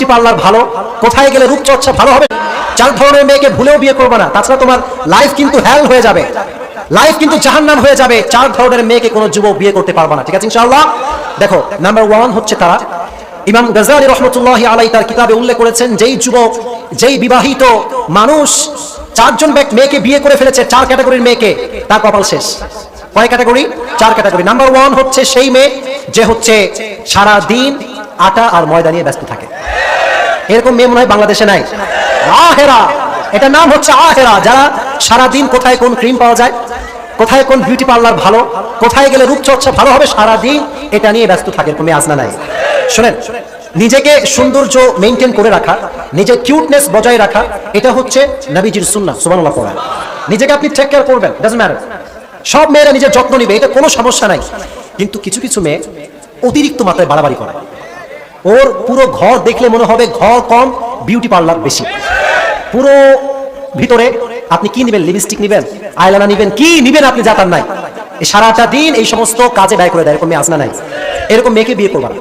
Beauty parlour ভালো, কোথায় গেলে রূপচর্চা ভালো হবে, 4 ধরনের মেয়েকে ভুলেও বিয়ে করবে না, তাছাড়া তোমার লাইফ কিন্তু হেল হয়ে যাবে, লাইফ কিন্তু জাহান্নাম হয়ে যাবে। 4 ধরনের মেয়েকে কোনো যুবক বিয়ে করতে পারবে না, ঠিক আছে ইনশাআল্লাহ। দেখো নাম্বার 1 হচ্ছে তারা, ইমাম গাজ্জালি রাহমাতুল্লাহি আলাইহি তার কিতাবে উল্লেখ করেছেন, যেই যুবক, যেই বিবাহিত মানুষ 4 জন মেয়েকে বিয়ে করে ফেলেছে, 4 ক্যাটাগরির মেয়েকে, তার কপাল শেষ। কয় ক্যাটাগরি? 4 ক্যাটাগরি। নাম্বার 1 হচ্ছে সেই মেয়ে যে হচ্ছে সারা দিন আটা আর ময়দা নিয়ে ব্যস্ত থাকে। এরকম মেয়ে মনে হয় বাংলাদেশে নাই। আহেরা, এটা নাম হচ্ছে আহেরা, যারা সারা দিন কোথায় কোন ক্রিম পাওয়া যায়, কোথায় কোন বিউটি পার্লার ভালো, কোথায় গেলে রূপচর্চা ভালো হবে, সারা দিন এটা নিয়ে ব্যস্ত থাকে। এরকম মেয়ে আসনা নাই। শুনেন, নিজেকে সৌন্দর্য মেইনটেইন করে রাখা, নিজের কিউটনেস বজায় রাখা, এটা হচ্ছে নবীজির সুন্নাহ। সুবহানাল্লাহ পড়া, নিজেকে আপনি টেক কেয়ার করবেন, ডাজন্ট ম্যাটার। সব মেয়েরা নিজের যত্ন নিবে, এটা কোনো সমস্যা নাই। কিন্তু কিছু কিছু মেয়ে অতিরিক্ত মাত্রায় বাড়াবাড়ি করে, ওর পুরো ঘর দেখলে মনে হবে ঘর কম বিউটি পার্লার বেশি। পুরো ভিতরে আপনি কি নেবেন? লিপস্টিক নেবেন, আইলাইনার নেবেন, কি নেবেন আপনি জাতার নাই, এই সারাটা দিন এই সমস্ত কাজে ব্যয় করে দেয়। এরকম মেয়ে আসনা নাই, এরকম মেয়েকে বিয়ে করবা না।